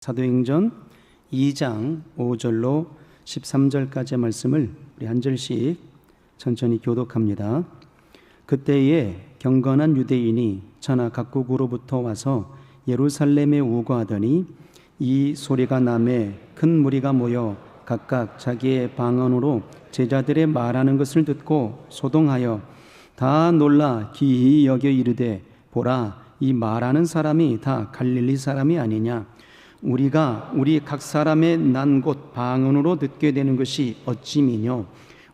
사도행전 2장 5절로 13절까지의 말씀을 우리 한 절씩 천천히 교독합니다. 그때에 경건한 유대인이 천하 각국으로부터 와서 예루살렘에 우거하더니 이 소리가 나매 큰 무리가 모여 각각 자기의 방언으로 제자들의 말하는 것을 듣고 소동하여 다 놀라 기히 여겨 이르되 보라, 이 말하는 사람이 다 갈릴리 사람이 아니냐? 우리가 우리 각 사람의 난 곳 방언으로 듣게 되는 것이 어찌미뇨?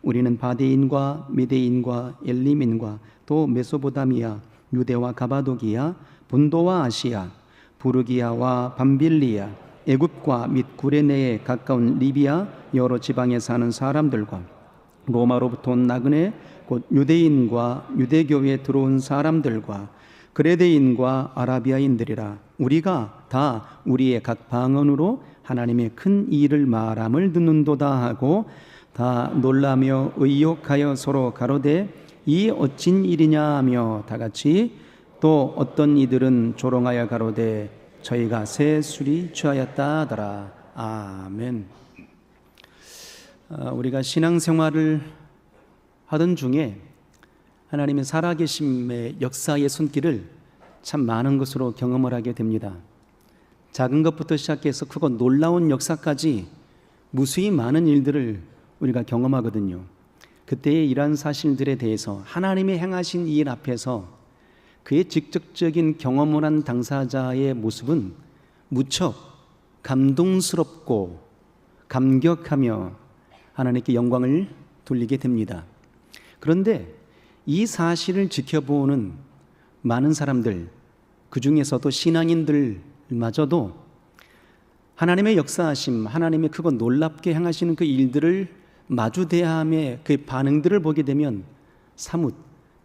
우리는 바데인과 미데인과 엘림인과 또 메소포타미아, 유대와 가바도기아, 본도와 아시아, 부르기아와 밤빌리아, 애굽과 및 구레네에 가까운 리비아 여러 지방에 사는 사람들과 로마로부터 온 나그네 곧 유대인과 유대교에 들어온 사람들과 그레데인과 아라비아인들이라. 우리가 다 우리의 각 방언으로 하나님의 큰 일을 말함을 듣는도다 하고 다 놀라며 의욕하여 서로 가로되 이 어찐 일이냐 하며 다같이 또 어떤 이들은 조롱하여 가로되 저희가 새 술이 취하였다 하더라. 아멘. 우리가 신앙생활을 하던 중에 하나님의 살아계심의 역사의 손길을 참 많은 것으로 경험을 하게 됩니다. 작은 것부터 시작해서 크고 놀라운 역사까지 무수히 많은 일들을 우리가 경험하거든요. 그때의 이러한 사실들에 대해서 하나님의 행하신 일 앞에서 그의 직접적인 경험을 한 당사자의 모습은 무척 감동스럽고 감격하며 하나님께 영광을 돌리게 됩니다. 그런데 이 사실을 지켜보는 많은 사람들, 그 중에서도 신앙인들마저도 하나님의 역사하심, 하나님의 크고 놀랍게 행하시는 그 일들을 마주대함의 그 반응들을 보게 되면 사뭇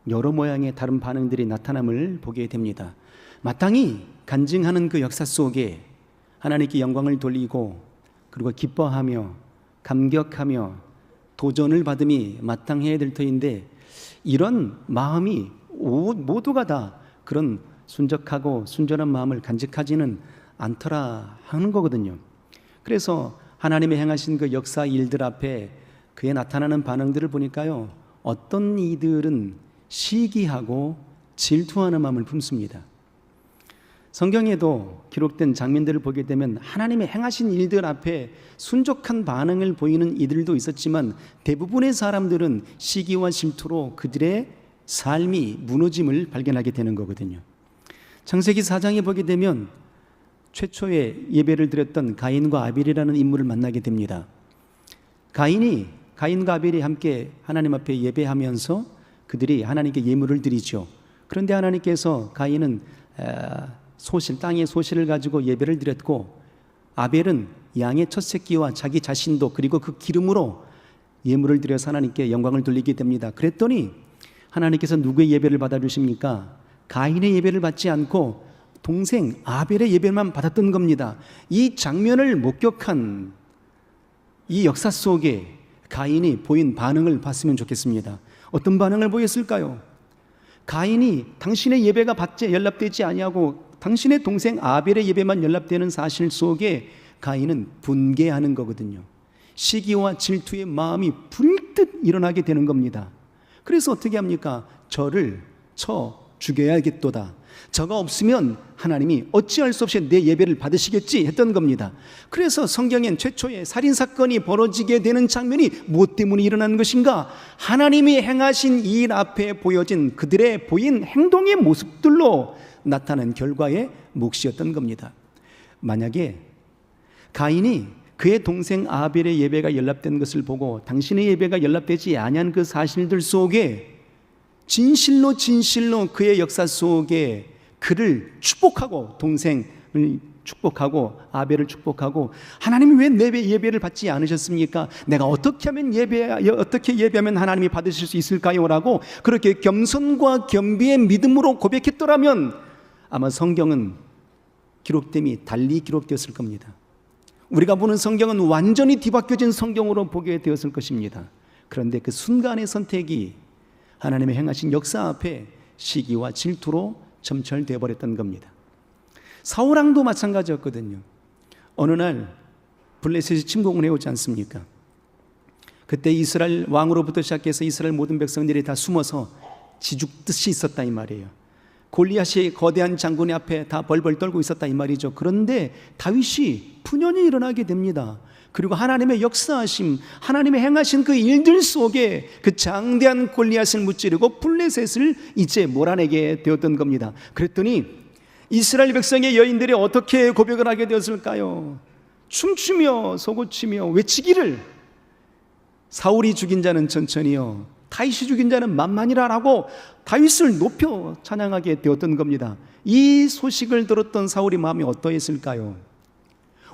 여러 모양의 다른 반응들이 나타남을 보게 됩니다. 마땅히 간증하는 그 역사 속에 하나님께 영광을 돌리고 그리고 기뻐하며 감격하며 도전을 받음이 마땅해야 될 터인데 이런 마음이 모두가 다 그런 순적하고 순전한 마음을 간직하지는 않더라 하는 거거든요. 그래서 하나님의 행하신 그 역사 일들 앞에 그에 나타나는 반응들을 보니까요, 어떤 이들은 시기하고 질투하는 마음을 품습니다. 성경에도 기록된 장면들을 보게 되면 하나님의 행하신 일들 앞에 순종한 반응을 보이는 이들도 있었지만 대부분의 사람들은 시기와 질투로 그들의 삶이 무너짐을 발견하게 되는 거거든요. 창세기 4장에 보게 되면 최초의 예배를 드렸던 가인과 아벨이라는 인물을 만나게 됩니다. 가인과 아벨이 함께 하나님 앞에 예배하면서 그들이 하나님께 예물을 드리죠. 그런데 하나님께서 가인은 땅의 소실을 가지고 예배를 드렸고 아벨은 양의 첫 새끼와 자기 자신도 그리고 그 기름으로 예물을 드려서 하나님께 영광을 돌리게 됩니다. 그랬더니 하나님께서 누구의 예배를 받아주십니까? 가인의 예배를 받지 않고 동생 아벨의 예배만 받았던 겁니다. 이 장면을 목격한 이 역사 속에 가인이 보인 반응을 봤으면 좋겠습니다. 어떤 반응을 보였을까요? 가인이 당신의 예배가 연락되지 아니하고 당신의 동생 아벨의 예배만 연락되는 사실 속에 가인은 분개하는 거거든요. 시기와 질투의 마음이 불뜻 일어나게 되는 겁니다. 그래서 어떻게 합니까? 저를 쳐 죽여야겠도다. 저가 없으면 하나님이 어찌할 수 없이 내 예배를 받으시겠지 했던 겁니다. 그래서 성경엔 최초의 살인사건이 벌어지게 되는 장면이 무엇 때문에 일어나는 것인가? 하나님이 행하신 일 앞에 보여진 그들의 보인 행동의 모습들로 나타난 결과의 몫이었던 겁니다. 만약에 가인이 그의 동생 아벨의 예배가 연락된 것을 보고 당신의 예배가 연락되지 아니한 그 사실들 속에 진실로 그의 역사 속에 그를 축복하고 동생을 축복하고 아벨을 축복하고 하나님이 왜 내 예배를 받지 않으셨습니까? 내가 어떻게 예배하면 하나님이 받으실 수 있을까요? 라고 그렇게 겸손과 겸비의 믿음으로 고백했더라면 아마 성경은 기록됨이 달리 기록되었을 겁니다. 우리가 보는 성경은 완전히 뒤바뀌어진 성경으로 보게 되었을 것입니다. 그런데 그 순간의 선택이 하나님의 행하신 역사 앞에 시기와 질투로 점철되어 버렸던 겁니다. 사울왕도 마찬가지였거든요. 어느 날 블레셋이 침공을 해오지 않습니까? 그때 이스라엘 왕으로부터 시작해서 이스라엘 모든 백성들이 다 숨어서 지죽듯이 있었다 이 말이에요. 골리앗이 거대한 장군의 앞에 다 벌벌 떨고 있었다 이 말이죠. 그런데 다윗이 분연히 일어나게 됩니다. 그리고 하나님의 역사하심, 하나님의 행하신 그 일들 속에 그 장대한 골리앗을 무찌르고 블레셋을 이제 몰아내게 되었던 겁니다. 그랬더니 이스라엘 백성의 여인들이 어떻게 고백을 하게 되었을까요? 춤추며 소고치며 외치기를, 사울이 죽인 자는 천천히요, 다윗이 죽인 자는 만만이라라고 다윗을 높여 찬양하게 되었던 겁니다. 이 소식을 들었던 사울의 마음이 어떠했을까요?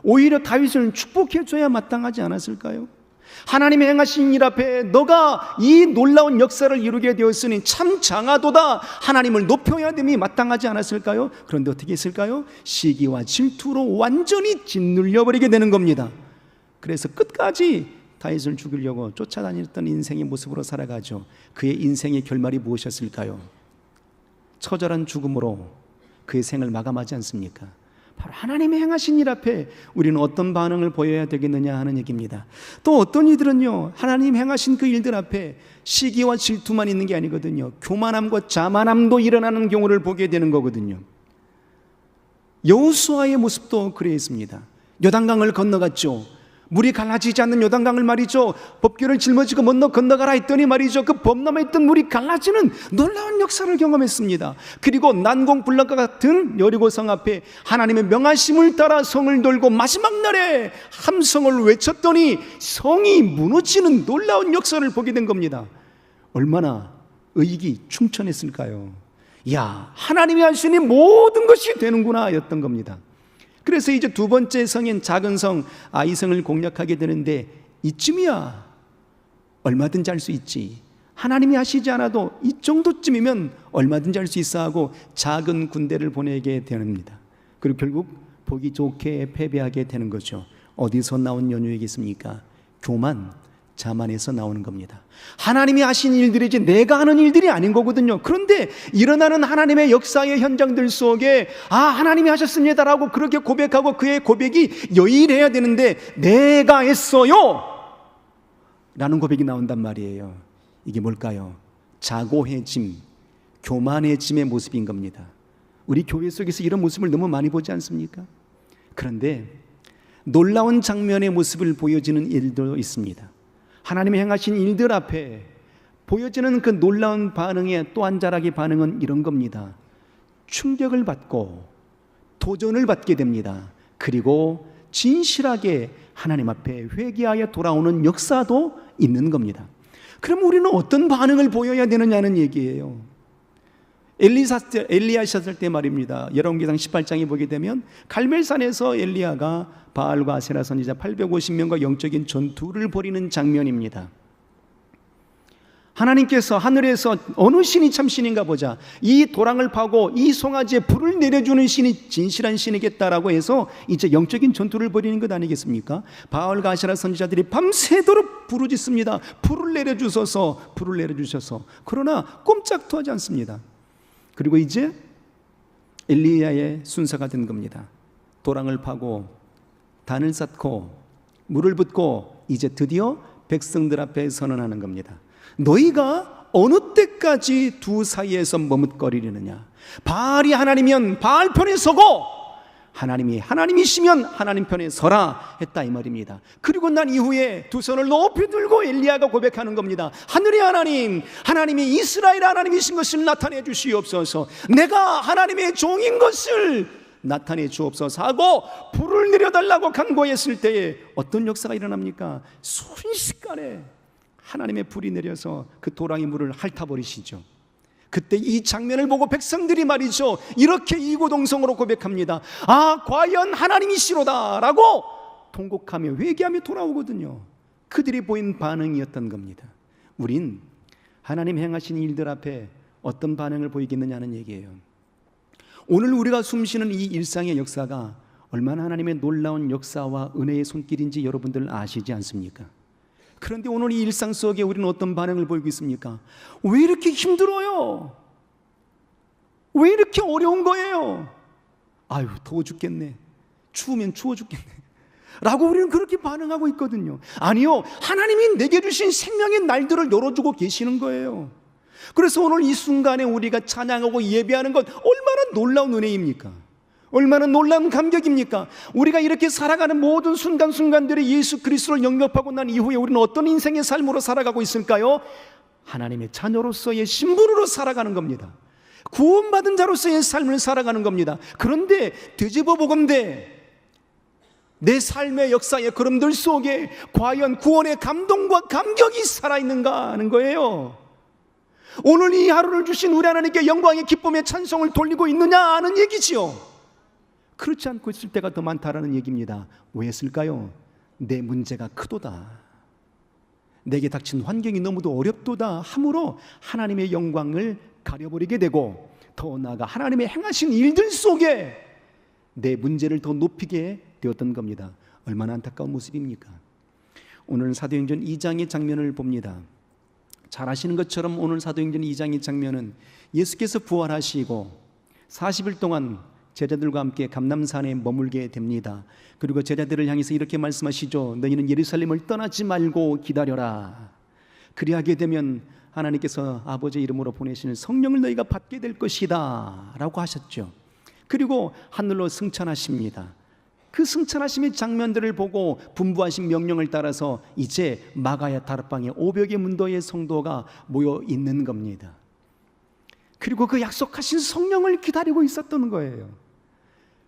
오히려 다윗을 축복해줘야 마땅하지 않았을까요? 하나님의 행하신 일 앞에 너가 이 놀라운 역사를 이루게 되었으니 참 장하도다, 하나님을 높여야 됨이 마땅하지 않았을까요? 그런데 어떻게 했을까요? 시기와 질투로 완전히 짓눌려버리게 되는 겁니다. 그래서 끝까지 다윗을 죽이려고 쫓아다녔던 인생의 모습으로 살아가죠. 그의 인생의 결말이 무엇이었을까요? 처절한 죽음으로 그의 생을 마감하지 않습니까? 바로 하나님의 행하신 일 앞에 우리는 어떤 반응을 보여야 되겠느냐 하는 얘기입니다. 또 어떤 이들은요, 하나님 행하신 그 일들 앞에 시기와 질투만 있는 게 아니거든요. 교만함과 자만함도 일어나는 경우를 보게 되는 거거든요. 여호수아의 모습도 그랬습니다. 요단강을 건너갔죠. 물이 갈라지지 않는 요단강을 말이죠, 법궤를 짊어지고 건너가라 했더니 말이죠, 그 범람에 있던 물이 갈라지는 놀라운 역사를 경험했습니다. 그리고 난공불락과 같은 여리고성 앞에 하나님의 명하심을 따라 성을 돌고 마지막 날에 함성을 외쳤더니 성이 무너지는 놀라운 역사를 보게 된 겁니다. 얼마나 의익이 충천했을까요? 야, 하나님이 하시니 모든 것이 되는구나 였던 겁니다. 그래서 이제 두 번째 성인 작은 성 아이성을 공략하게 되는데, 이쯤이야 얼마든지 할 수 있지, 하나님이 하시지 않아도 이 정도쯤이면 얼마든지 할 수 있어 하고 작은 군대를 보내게 됩니다. 그리고 결국 보기 좋게 패배하게 되는 거죠. 어디서 나온 연유이겠습니까? 교만, 자만에서 나오는 겁니다. 하나님이 하신 일들이지 내가 하는 일들이 아닌 거거든요. 그런데 일어나는 하나님의 역사의 현장들 속에 하나님이 하셨습니다라고 그렇게 고백하고 그의 고백이 여일해야 되는데 내가 했어요 라는 고백이 나온단 말이에요. 이게 뭘까요? 자고해짐, 교만해짐의 모습인 겁니다. 우리 교회 속에서 이런 모습을 너무 많이 보지 않습니까? 그런데 놀라운 장면의 모습을 보여주는 일도 있습니다. 하나님이 행하신 일들 앞에 보여지는 그 놀라운 반응의 또 한 자락의 반응은 이런 겁니다. 충격을 받고 도전을 받게 됩니다. 그리고 진실하게 하나님 앞에 회개하여 돌아오는 역사도 있는 겁니다. 그럼 우리는 어떤 반응을 보여야 되느냐는 얘기예요. 엘리야셨을 때 말입니다. 열왕기상 18장에 보게 되면 갈멜산에서 엘리야가 바알과 아세라 선지자 850명과 영적인 전투를 벌이는 장면입니다. 하나님께서 하늘에서 어느 신이 참 신인가 보자, 이 도랑을 파고 이 송아지에 불을 내려주는 신이 진실한 신이겠다라고 해서 이제 영적인 전투를 벌이는 것 아니겠습니까? 바알과 아세라 선지자들이 밤새도록 부르짖습니다. 불을 내려주셔서, 불을 내려주셔서. 그러나 꼼짝도 하지 않습니다. 그리고 이제 엘리야의 순서가 된 겁니다. 도랑을 파고 단을 쌓고 물을 붓고 이제 드디어 백성들 앞에 선언하는 겁니다. 너희가 어느 때까지 두 사이에서 머뭇거리려느냐? 바알이 하나님이면 바알 편에 서고 하나님이 하나님이시면 하나님 편에 서라 했다 이 말입니다. 그리고 난 이후에 두 손을 높이 들고 엘리야가 고백하는 겁니다. 하늘의 하나님, 하나님이 이스라엘 하나님이신 것을 나타내 주시옵소서. 내가 하나님의 종인 것을 나타내 주옵소서 하고 불을 내려달라고 간구했을 때에 어떤 역사가 일어납니까? 순식간에 하나님의 불이 내려서 그 도랑의 물을 핥아버리시죠. 그때 이 장면을 보고 백성들이 말이죠, 이렇게 이구동성으로 고백합니다. 과연 하나님이시로다 라고 통곡하며 회개하며 돌아오거든요. 그들이 보인 반응이었던 겁니다. 우린 하나님 행하신 일들 앞에 어떤 반응을 보이겠느냐는 얘기예요. 오늘 우리가 숨쉬는 이 일상의 역사가 얼마나 하나님의 놀라운 역사와 은혜의 손길인지 여러분들 아시지 않습니까? 그런데 오늘 이 일상 속에 우리는 어떤 반응을 보이고 있습니까? 왜 이렇게 힘들어요? 왜 이렇게 어려운 거예요? 아유, 더워 죽겠네. 추우면 추워 죽겠네. 라고 우리는 그렇게 반응하고 있거든요. 아니요, 하나님이 내게 주신 생명의 날들을 열어주고 계시는 거예요. 그래서 오늘 이 순간에 우리가 찬양하고 예배하는 것 얼마나 놀라운 은혜입니까? 얼마나 놀라운 감격입니까? 우리가 이렇게 살아가는 모든 순간순간들에 예수 그리스도를 영접하고 난 이후에 우리는 어떤 인생의 삶으로 살아가고 있을까요? 하나님의 자녀로서의 신분으로 살아가는 겁니다. 구원받은 자로서의 삶을 살아가는 겁니다. 그런데 뒤집어 보건대 내 삶의 역사의 걸음들 속에 과연 구원의 감동과 감격이 살아있는가 하는 거예요. 오늘 이 하루를 주신 우리 하나님께 영광의 기쁨의 찬송을 돌리고 있느냐 하는 얘기지요. 그렇지 않고 있을 때가 더 많다라는 얘기입니다. 왜 했을까요? 내 문제가 크도다, 내게 닥친 환경이 너무도 어렵도다 함으로 하나님의 영광을 가려버리게 되고, 더 나아가 하나님의 행하신 일들 속에 내 문제를 더 높이게 되었던 겁니다. 얼마나 안타까운 모습입니까? 오늘 사도행전 2장의 장면을 봅니다. 잘 아시는 것처럼 오늘 사도행전 2장의 장면은 예수께서 부활하시고 40일 동안 제자들과 함께 감람산에 머물게 됩니다. 그리고 제자들을 향해서 이렇게 말씀하시죠. 너희는 예루살렘을 떠나지 말고 기다려라. 그리하게 되면 하나님께서 아버지의 이름으로 보내시는 성령을 너희가 받게 될 것이다 라고 하셨죠. 그리고 하늘로 승천하십니다. 그 승천하심의 장면들을 보고 분부하신 명령을 따라서 이제 마가야 다락방에 500의 문도의 성도가 모여 있는 겁니다. 그리고 그 약속하신 성령을 기다리고 있었던 거예요.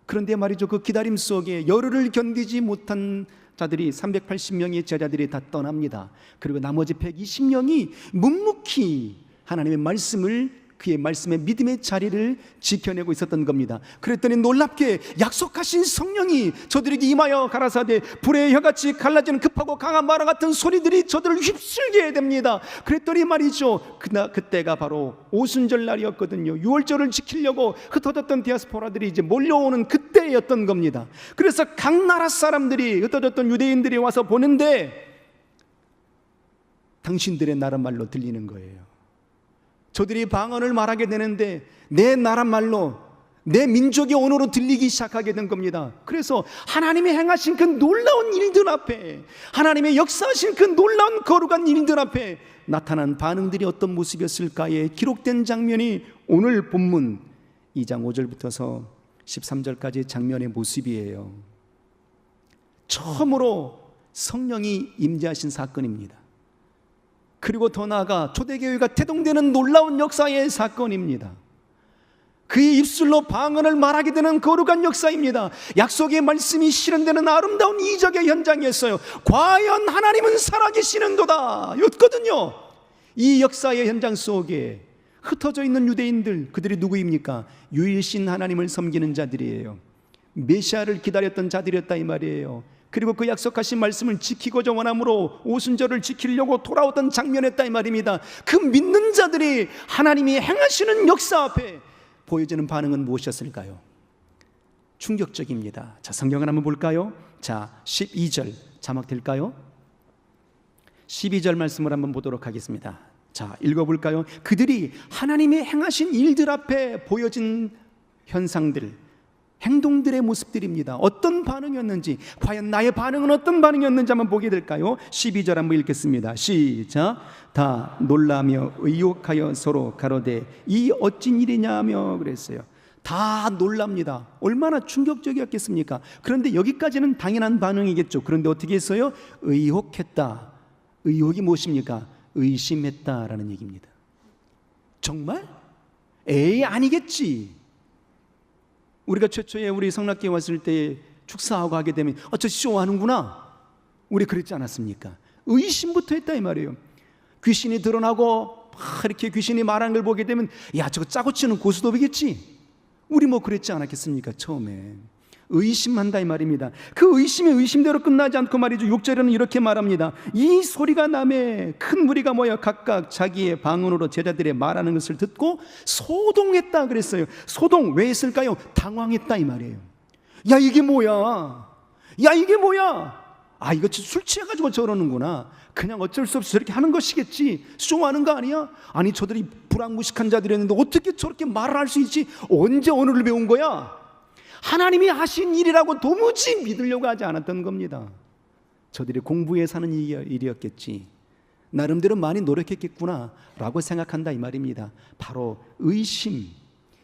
그런데 말이죠, 그 기다림 속에 열흘을 견디지 못한 자들이 380명의 제자들이 다 떠납니다. 그리고 나머지 120명이 묵묵히 하나님의 말씀을, 그의 말씀의 믿음의 자리를 지켜내고 있었던 겁니다. 그랬더니 놀랍게 약속하신 성령이 저들에게 임하여 가라사대 불의 혀같이 갈라지는 급하고 강한 바람 같은 소리들이 저들을 휩쓸게 됩니다. 그랬더니 말이죠, 그때가 바로 오순절 날이었거든요. 유월절을 지키려고 흩어졌던 디아스포라들이 이제 몰려오는 그때였던 겁니다. 그래서 각 나라 사람들이, 흩어졌던 유대인들이 와서 보는데 당신들의 나라 말로 들리는 거예요. 저들이 방언을 말하게 되는데 내 나라 말로, 내 민족의 언어로 들리기 시작하게 된 겁니다. 그래서 하나님이 행하신 그 놀라운 일들 앞에, 하나님의 역사하신 그 놀라운 거룩한 일들 앞에 나타난 반응들이 어떤 모습이었을까에 기록된 장면이 오늘 본문 2장 5절부터서 13절까지 장면의 모습이에요. 처음으로 성령이 임재하신 사건입니다. 그리고 더 나아가 초대교회가 태동되는 놀라운 역사의 사건입니다. 그의 입술로 방언을 말하게 되는 거룩한 역사입니다. 약속의 말씀이 실현되는 아름다운 이적의 현장이었어요. 과연 하나님은 살아계시는도다 였거든요. 이 역사의 현장 속에 흩어져 있는 유대인들, 그들이 누구입니까? 유일신 하나님을 섬기는 자들이에요. 메시아를 기다렸던 자들이었다 이 말이에요. 그리고 그 약속하신 말씀을 지키고자 원함으로 오순절을 지키려고 돌아오던 장면이었다 이 말입니다. 그 믿는 자들이 하나님이 행하시는 역사 앞에 보여지는 반응은 무엇이었을까요? 충격적입니다. 자, 성경을 한번 볼까요? 자, 12절 자막 될까요? 12절 말씀을 한번 보도록 하겠습니다. 자, 읽어볼까요? 그들이 하나님이 행하신 일들 앞에 보여진 현상들, 행동들의 모습들입니다. 어떤 반응이었는지, 과연 나의 반응은 어떤 반응이었는지 한번 보게 될까요? 12절 한번 읽겠습니다. 시작. 다 놀라며 의혹하여 서로 가로되 이 어찌 일이냐 하며 그랬어요. 다 놀랍니다. 얼마나 충격적이었겠습니까? 그런데 여기까지는 당연한 반응이겠죠. 그런데 어떻게 했어요? 의혹했다. 의혹이 무엇입니까? 의심했다라는 얘기입니다. 정말? 에이, 아니겠지. 우리가 최초에 우리 성락교회 왔을 때 축사하고 하게 되면 저 쇼하는구나, 우리 그랬지 않았습니까? 의심부터 했다 이 말이에요. 귀신이 드러나고 이렇게 귀신이 말하는 걸 보게 되면 야, 저거 짜고 치는 고스톱이겠지, 우리 뭐 그랬지 않았겠습니까? 처음에 의심한다 이 말입니다. 그 의심이 의심대로 끝나지 않고 말이죠. 6절에는 이렇게 말합니다. 이 소리가 나매 큰 무리가 모여 각각 자기의 방언으로 제자들의 말하는 것을 듣고 소동했다 그랬어요. 소동 왜 했을까요? 당황했다 이 말이에요. 야, 이게 뭐야? 야, 이게 뭐야? 아, 이거 술 취해가지고 저러는구나. 그냥 어쩔 수 없이 저렇게 하는 것이겠지. 쇼하는 거 아니야? 아니, 저들이 불황무식한 자들이었는데 어떻게 저렇게 말을 할 수 있지? 언제 언어를 배운 거야? 하나님이 하신 일이라고 도무지 믿으려고 하지 않았던 겁니다. 저들이 공부에 사는 일이었겠지, 나름대로 많이 노력했겠구나 라고 생각한다 이 말입니다. 바로 의심,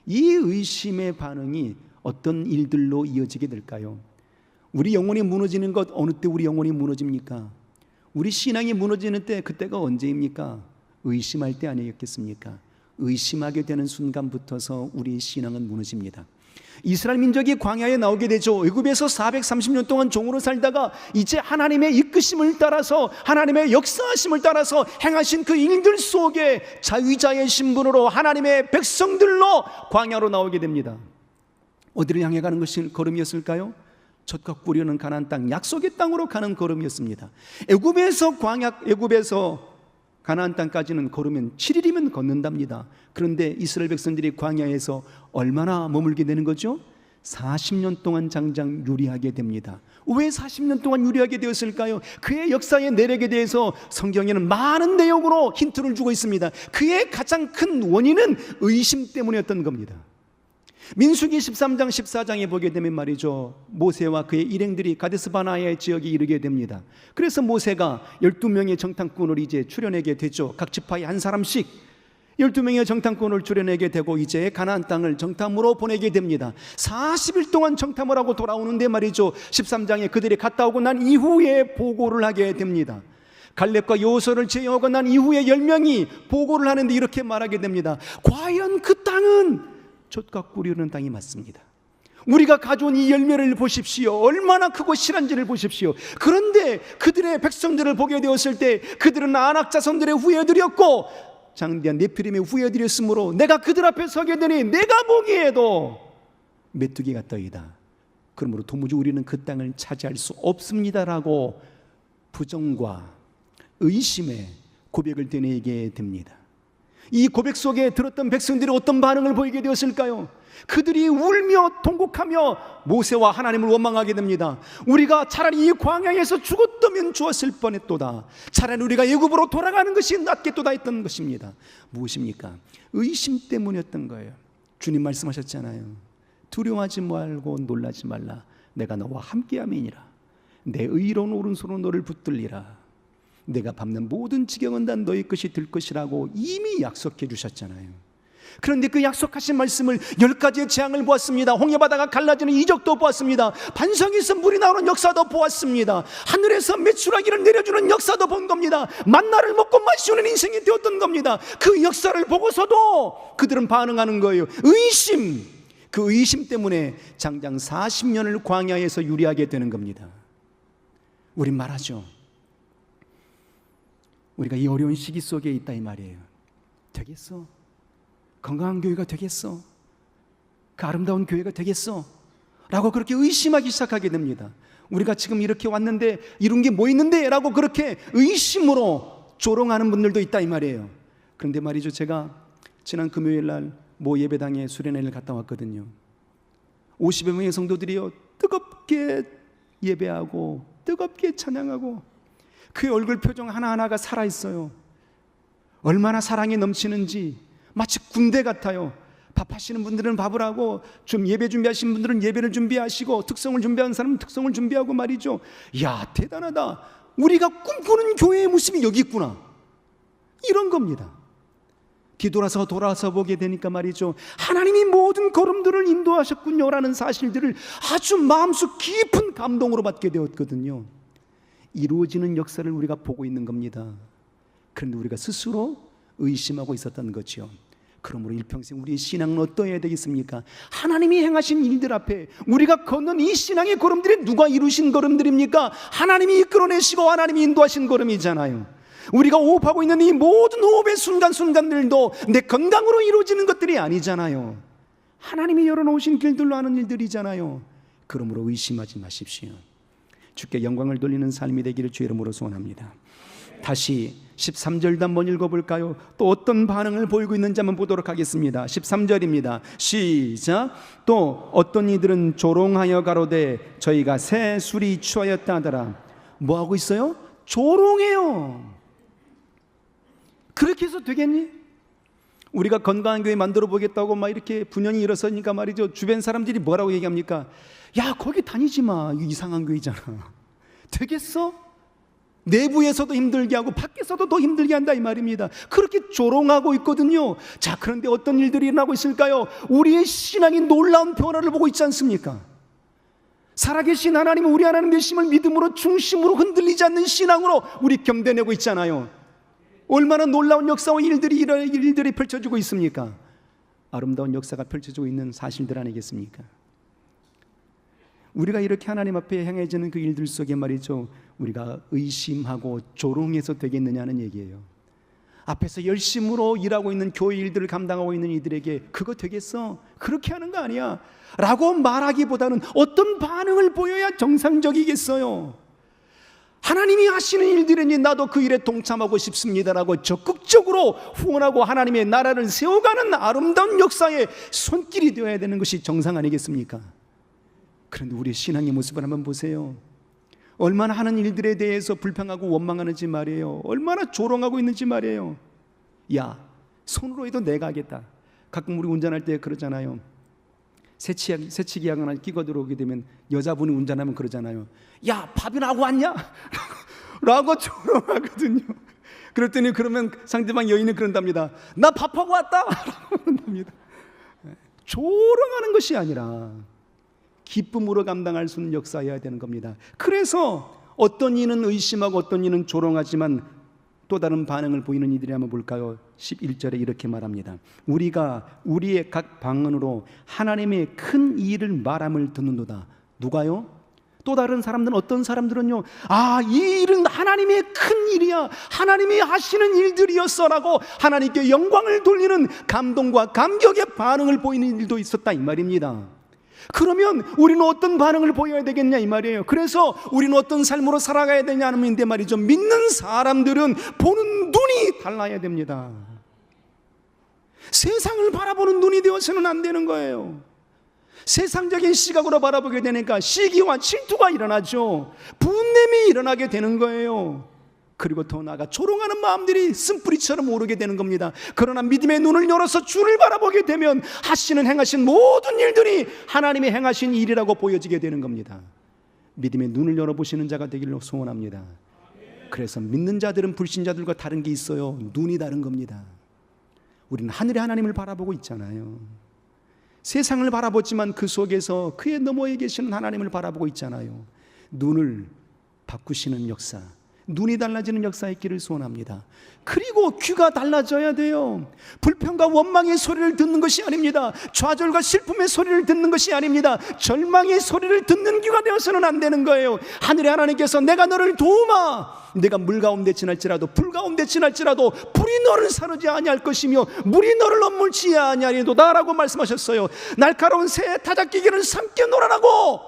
이 의심의 반응이 어떤 일들로 이어지게 될까요? 우리 영혼이 무너지는 것, 어느 때 우리 영혼이 무너집니까? 우리 신앙이 무너지는 때, 그때가 언제입니까? 의심할 때 아니겠습니까? 의심하게 되는 순간부터서 우리 신앙은 무너집니다. 이스라엘 민족이 광야에 나오게 되죠. 애굽에서 430년 동안 종으로 살다가 이제 하나님의 이끄심을 따라서, 하나님의 역사하심을 따라서 행하신 그 일들 속에 자위자의 신분으로 하나님의 백성들로 광야로 나오게 됩니다. 어디를 향해 가는 것이 걸음이었을까요? 젖과 꿀이는 가나안 땅, 약속의 땅으로 가는 걸음이었습니다. 애굽에서 가나안 땅까지는 걸으면 7일이면 걷는답니다. 그런데 이스라엘 백성들이 광야에서 얼마나 머물게 되는 거죠? 40년 동안 장장 유리하게 됩니다. 왜 40년 동안 유리하게 되었을까요? 그의 역사의 내력에 대해서 성경에는 많은 내용으로 힌트를 주고 있습니다. 그의 가장 큰 원인은 의심 때문이었던 겁니다. 민수기 13장 14장에 보게 되면 말이죠, 모세와 그의 일행들이 가데스 바네아의 지역에 이르게 됩니다. 그래서 모세가 12명의 정탐꾼을 이제 출현하게 되죠. 각 지파에 한 사람씩 12명의 정탐꾼을 출현하게 되고 이제 가나안 땅을 정탐으로 보내게 됩니다. 40일 동안 정탐을 하고 돌아오는데 말이죠, 13장에 그들이 갔다 오고 난 이후에 보고를 하게 됩니다. 갈렙과 여호수아를 제어하고 난 이후에 10명이 보고를 하는데 이렇게 말하게 됩니다. 과연 그 땅은 젖과 꿀이 흐르는 땅이 맞습니다. 우리가 가져온 이 열매를 보십시오. 얼마나 크고 실한지를 보십시오. 그런데 그들의 백성들을 보게 되었을 때 그들은 아낙 자손들의 후예들이었고 장대한 네피림의 후예들이었으므로 내가 그들 앞에 서게 되니 내가 보기에도 메뚜기 같더이다. 그러므로 도무지 우리는 그 땅을 차지할 수 없습니다라고 부정과 의심의 고백을 드리게 됩니다. 이 고백 속에 들었던 백성들이 어떤 반응을 보이게 되었을까요? 그들이 울며 통곡하며 모세와 하나님을 원망하게 됩니다. 우리가 차라리 이 광야에서 죽었다면 좋았을 뻔했도다. 차라리 우리가 애굽으로 돌아가는 것이 낫겠도다 했던 것입니다. 무엇입니까? 의심 때문이었던 거예요. 주님 말씀하셨잖아요. 두려워하지 말고 놀라지 말라. 내가 너와 함께함이니라. 내 의로운 오른손으로 너를 붙들리라. 내가 밟는 모든 지경은 다 너희 것이 될 것이라고 이미 약속해 주셨잖아요. 그런데 그 약속하신 말씀을 10가지의 재앙을 보았습니다. 홍해바다가 갈라지는 이적도 보았습니다. 반석에서 물이 나오는 역사도 보았습니다. 하늘에서 메추라기를 내려주는 역사도 본 겁니다. 만나를 먹고 마시는 인생이 되었던 겁니다. 그 역사를 보고서도 그들은 반응하는 거예요. 의심, 그 의심 때문에 장장 40년을 광야에서 유리하게 되는 겁니다. 우린 말하죠, 우리가 이 어려운 시기 속에 있다 이 말이에요. 되겠어? 건강한 교회가 되겠어? 그 아름다운 교회가 되겠어? 라고 그렇게 의심하기 시작하게 됩니다. 우리가 지금 이렇게 왔는데 이룬 게 뭐 있는데? 라고 그렇게 의심으로 조롱하는 분들도 있다 이 말이에요. 그런데 말이죠, 제가 지난 금요일 날 모 예배당에 수련회를 갔다 왔거든요. 50여 명의 성도들이요, 뜨겁게 예배하고 뜨겁게 찬양하고 그 얼굴 표정 하나하나가 살아있어요. 얼마나 사랑이 넘치는지 마치 군대 같아요. 밥하시는 분들은 밥을 하고 좀 예배 준비하시는 분들은 예배를 준비하시고 특성을 준비하는 사람은 특성을 준비하고 말이죠. 야, 대단하다. 우리가 꿈꾸는 교회의 모습이 여기 있구나. 이런 겁니다. 돌아서 보게 되니까 말이죠, 하나님이 모든 걸음들을 인도하셨군요라는 사실들을 아주 마음속 깊은 감동으로 받게 되었거든요. 이루어지는 역사를 우리가 보고 있는 겁니다. 그런데 우리가 스스로 의심하고 있었던 거죠. 그러므로 일평생 우리의 신앙은 어떠해야 되겠습니까? 하나님이 행하신 일들 앞에 우리가 걷는 이 신앙의 걸음들이 누가 이루신 걸음들입니까? 하나님이 이끌어내시고 하나님이 인도하신 걸음이잖아요. 우리가 호흡하고 있는 이 모든 호흡의 순간순간들도 내 건강으로 이루어지는 것들이 아니잖아요. 하나님이 열어놓으신 길들로 하는 일들이잖아요. 그러므로 의심하지 마십시오. 주께 영광을 돌리는 삶이 되기를 주의 이름으로 소원합니다. 다시 13절도 한번 읽어볼까요? 또 어떤 반응을 보이고 있는지 한번 보도록 하겠습니다. 13절입니다. 시작. 또 어떤 이들은 조롱하여 가로되 저희가 새 술이 취하였다 하더라. 뭐하고 있어요? 조롱해요. 그렇게 해서 되겠니? 우리가 건강한 교회 만들어 보겠다고 막 이렇게 분연히 일어서니까 말이죠, 주변 사람들이 뭐라고 얘기합니까? 야, 거기 다니지 마, 이상한 교회잖아. 되겠어? 내부에서도 힘들게 하고 밖에서도 더 힘들게 한다 이 말입니다. 그렇게 조롱하고 있거든요. 자, 그런데 어떤 일들이 일어나고 있을까요? 우리의 신앙이 놀라운 변화를 보고 있지 않습니까? 살아계신 하나님은 우리 하나님 되심을 믿음으로 중심으로 흔들리지 않는 신앙으로 우리 견뎌내고 있잖아요. 얼마나 놀라운 역사와 일들이 펼쳐지고 있습니까? 아름다운 역사가 펼쳐지고 있는 사실들 아니겠습니까? 우리가 이렇게 하나님 앞에 행해지는 그 일들 속에 말이죠, 우리가 의심하고 조롱해서 되겠느냐는 얘기예요. 앞에서 열심으로 일하고 있는 교회 일들을 감당하고 있는 이들에게 그거 되겠어? 그렇게 하는 거 아니야 라고 말하기보다는 어떤 반응을 보여야 정상적이겠어요? 하나님이 하시는 일들이니 나도 그 일에 동참하고 싶습니다라고 적극적으로 후원하고 하나님의 나라를 세워가는 아름다운 역사의 손길이 되어야 되는 것이 정상 아니겠습니까? 그런데 우리의 신앙의 모습을 한번 보세요. 얼마나 하는 일들에 대해서 불평하고 원망하는지 말이에요. 얼마나 조롱하고 있는지 말이에요. 야, 손으로 해도 내가 하겠다. 가끔 우리 운전할 때 그러잖아요. 새치기 하거나 끼고 들어오게 되면 여자분이 운전하면 그러잖아요. 야, 밥이나 하고 왔냐? 라고 조롱하거든요. 그랬더니 그러면 상대방 여인은 그런답니다. 나 밥하고 왔다! 라고 그런답니다. 조롱하는 것이 아니라 기쁨으로 감당할 수 있는 역사여야 되는 겁니다. 그래서 어떤 이는 의심하고 어떤 이는 조롱하지만 또 다른 반응을 보이는 이들이 한번 볼까요? 11절에 이렇게 말합니다. 우리가 우리의 각 방언으로 하나님의 큰 일을 말함을 듣는도다. 누가요? 또 다른 사람들은, 어떤 사람들은요, 아, 이 일은 하나님의 큰 일이야, 하나님이 하시는 일들이었어라고 하나님께 영광을 돌리는 감동과 감격의 반응을 보이는 일도 있었다 이 말입니다. 그러면 우리는 어떤 반응을 보여야 되겠냐 이 말이에요. 그래서 우리는 어떤 삶으로 살아가야 되냐는데 말이죠, 믿는 사람들은 보는 눈이 달라야 됩니다. 세상을 바라보는 눈이 되어서는 안 되는 거예요. 세상적인 시각으로 바라보게 되니까 시기와 질투가 일어나죠. 분냄이 일어나게 되는 거예요. 그리고 더 나아가 조롱하는 마음들이 쓴뿌리처럼 오르게 되는 겁니다. 그러나 믿음의 눈을 열어서 주를 바라보게 되면 행하신 모든 일들이 하나님의 행하신 일이라고 보여지게 되는 겁니다. 믿음의 눈을 열어보시는 자가 되기를 소원합니다. 그래서 믿는 자들은 불신자들과 다른 게 있어요. 눈이 다른 겁니다. 우리는 하늘의 하나님을 바라보고 있잖아요. 세상을 바라보지만 그 속에서 그의 너머에 계시는 하나님을 바라보고 있잖아요. 눈을 바꾸시는 역사, 눈이 달라지는 역사의 길을 소원합니다. 그리고 귀가 달라져야 돼요. 불평과 원망의 소리를 듣는 것이 아닙니다. 좌절과 슬픔의 소리를 듣는 것이 아닙니다. 절망의 소리를 듣는 귀가 되어서는 안 되는 거예요. 하늘의 하나님께서 내가 너를 도우마, 내가 물 가운데 지날지라도 불 가운데 지날지라도 불이 너를 사르지 아니할 것이며 물이 너를 넘물지 아니하리로다 라고 말씀하셨어요. 날카로운 새 타작기계를 삼켜 놓으라고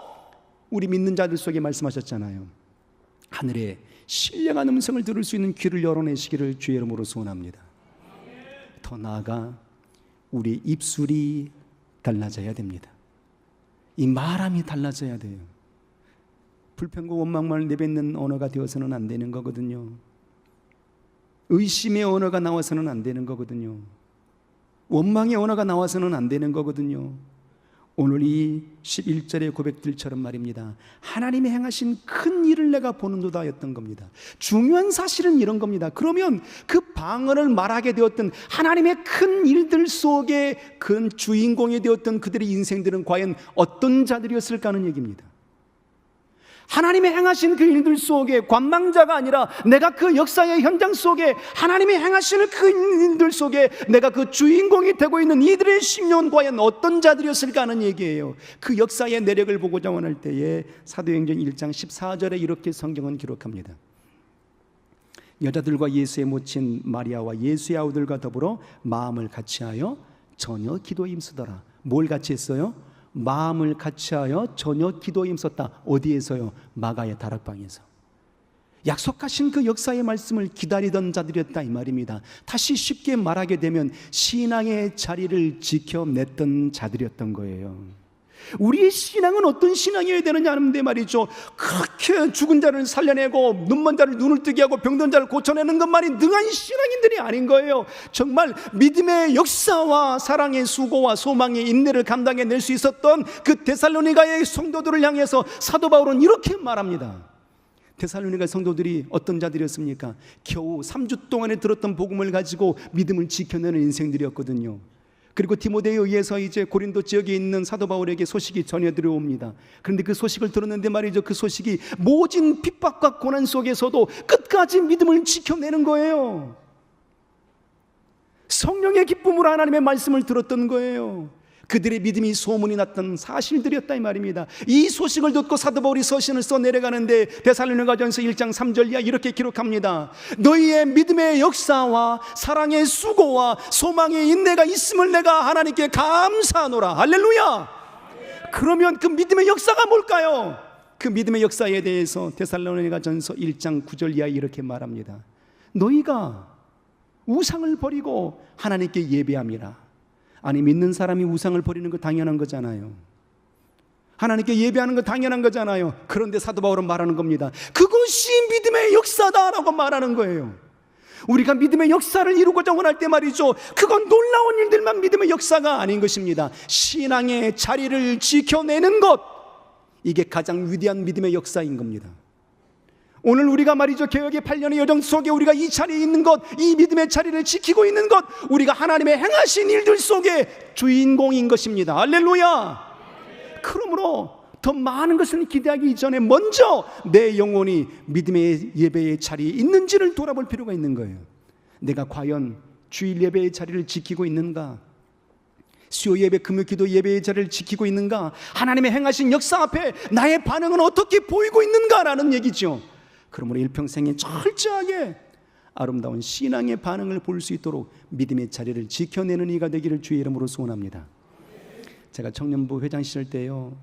우리 믿는 자들 속에 말씀하셨잖아요. 하늘에 신령한 음성을 들을 수 있는 귀를 열어내시기를 주의 이름으로 소원합니다. 더 나아가 우리 입술이 달라져야 됩니다. 이 말함이 달라져야 돼요. 불평과 원망만을 내뱉는 언어가 되어서는 안 되는 거거든요. 의심의 언어가 나와서는 안 되는 거거든요. 원망의 언어가 나와서는 안 되는 거거든요. 오늘 이 11절의 고백들처럼 말입니다. 하나님이 행하신 큰 일을 내가 보는도다 였던 겁니다. 중요한 사실은 이런 겁니다. 그러면 그 방언을 말하게 되었던 하나님의 큰 일들 속에 큰 주인공이 되었던 그들의 인생들은 과연 어떤 자들이었을까 하는 얘기입니다. 하나님의 행하신 그 일들 속에 관망자가 아니라 내가 그 역사의 현장 속에 하나님이 행하시는 그 일들 속에 내가 그 주인공이 되고 있는 이들의 심령은 과연 어떤 자들이었을까 하는 얘기예요. 그 역사의 내력을 보고자 원할 때에 사도행전 1장 14절에 이렇게 성경은 기록합니다. 여자들과 예수의 모친 마리아와 예수의 아우들과 더불어 마음을 같이하여 전혀 기도에 힘쓰더라. 뭘 같이 했어요? 마음을 같이하여 전혀 기도에 힘썼다. 어디에서요? 마가의 다락방에서. 약속하신 그 역사의 말씀을 기다리던 자들이었다 이 말입니다. 다시 쉽게 말하게 되면 신앙의 자리를 지켜냈던 자들이었던 거예요. 우리의 신앙은 어떤 신앙이어야 되느냐 하는데 말이죠, 그렇게 죽은 자를 살려내고 눈먼 자를 눈을 뜨게 하고 병든 자를 고쳐내는 것만이 능한 신앙인들이 아닌 거예요. 정말 믿음의 역사와 사랑의 수고와 소망의 인내를 감당해낼 수 있었던 그 데살로니가의 성도들을 향해서 사도 바울은 이렇게 말합니다. 데살로니가 성도들이 어떤 자들이었습니까? 겨우 3주 동안에 들었던 복음을 가지고 믿음을 지켜내는 인생들이었거든요. 그리고 디모데에 의해서 이제 고린도 지역에 있는 사도 바울에게 소식이 전해 들어옵니다. 그런데 그 소식을 들었는데 말이죠, 그 소식이 모진 핍박과 고난 속에서도 끝까지 믿음을 지켜내는 거예요. 성령의 기쁨으로 하나님의 말씀을 들었던 거예요. 그들의 믿음이 소문이 났던 사실들이었다 이 말입니다. 이 소식을 듣고 사도 바울이 서신을 써 내려가는데 데살로니가전서 1장 3절 이하 이렇게 기록합니다. 너희의 믿음의 역사와 사랑의 수고와 소망의 인내가 있음을 내가 하나님께 감사하노라. 할렐루야. 그러면 그 믿음의 역사가 뭘까요? 그 믿음의 역사에 대해서 데살로니가전서 1장 9절 이하 이렇게 말합니다. 너희가 우상을 버리고 하나님께 예배함이라. 아니, 믿는 사람이 우상을 버리는 거 당연한 거잖아요. 하나님께 예배하는 거 당연한 거잖아요. 그런데 사도 바울은 말하는 겁니다. 그것이 믿음의 역사다라고 말하는 거예요. 우리가 믿음의 역사를 이루고자 원할 때 말이죠, 그건 놀라운 일들만 믿음의 역사가 아닌 것입니다. 신앙의 자리를 지켜내는 것, 이게 가장 위대한 믿음의 역사인 겁니다. 오늘 우리가 말이죠, 개혁의 8년의 여정 속에 우리가 이 자리에 있는 것, 이 믿음의 자리를 지키고 있는 것, 우리가 하나님의 행하신 일들 속에 주인공인 것입니다. 할렐루야. 그러므로 더 많은 것을 기대하기 이전에 먼저 내 영혼이 믿음의 예배의 자리에 있는지를 돌아볼 필요가 있는 거예요. 내가 과연 주일 예배의 자리를 지키고 있는가? 수요 예배, 금요 기도 예배의 자리를 지키고 있는가? 하나님의 행하신 역사 앞에 나의 반응은 어떻게 보이고 있는가라는 얘기죠. 그러므로 일평생에 철저하게 아름다운 신앙의 반응을 볼 수 있도록 믿음의 자리를 지켜내는 이가 되기를 주의 이름으로 소원합니다. 제가 청년부 회장 시절 때요,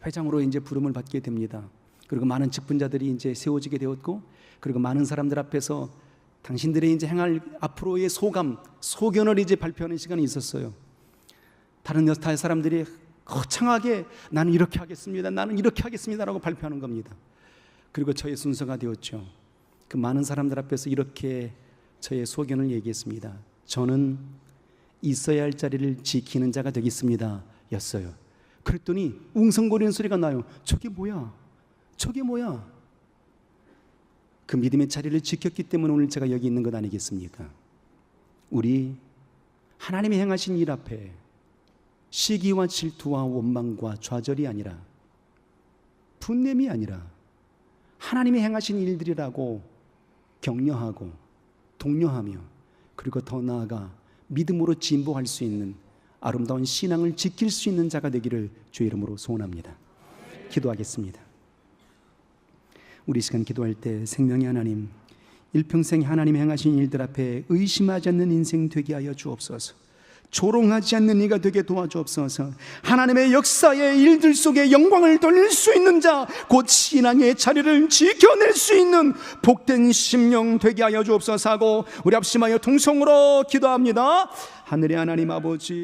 회장으로 이제 부름을 받게 됩니다. 그리고 많은 직분자들이 이제 세워지게 되었고, 그리고 많은 사람들 앞에서 당신들의 이제 행할 앞으로의 소감, 소견을 이제 발표하는 시간이 있었어요. 다른 사람들이 거창하게 나는 이렇게 하겠습니다, 나는 이렇게 하겠습니다라고 발표하는 겁니다. 그리고 저의 순서가 되었죠. 그 많은 사람들 앞에서 이렇게 저의 소견을 얘기했습니다. 저는 있어야 할 자리를 지키는 자가 되겠습니다 였어요. 그랬더니 웅성거리는 소리가 나요. 저게 뭐야? 저게 뭐야? 그 믿음의 자리를 지켰기 때문에 오늘 제가 여기 있는 것 아니겠습니까? 우리 하나님이 행하신 일 앞에 시기와 질투와 원망과 좌절이 아니라, 분냄이 아니라 하나님이 행하신 일들이라고 격려하고 독려하며, 그리고 더 나아가 믿음으로 진보할 수 있는 아름다운 신앙을 지킬 수 있는 자가 되기를 주의 이름으로 소원합니다. 기도하겠습니다. 우리 시간 기도할 때 생명의 하나님, 일평생 하나님이 행하신 일들 앞에 의심하지 않는 인생 되게 하여 주옵소서. 조롱하지 않는 이가 되게 도와주옵소서. 하나님의 역사의 일들 속에 영광을 돌릴 수 있는 자, 곧 신앙의 자리를 지켜낼 수 있는 복된 심령 되게 하여 주옵소서 하고 우리 합심하여 통성으로 기도합니다. 하늘의 하나님 아버지,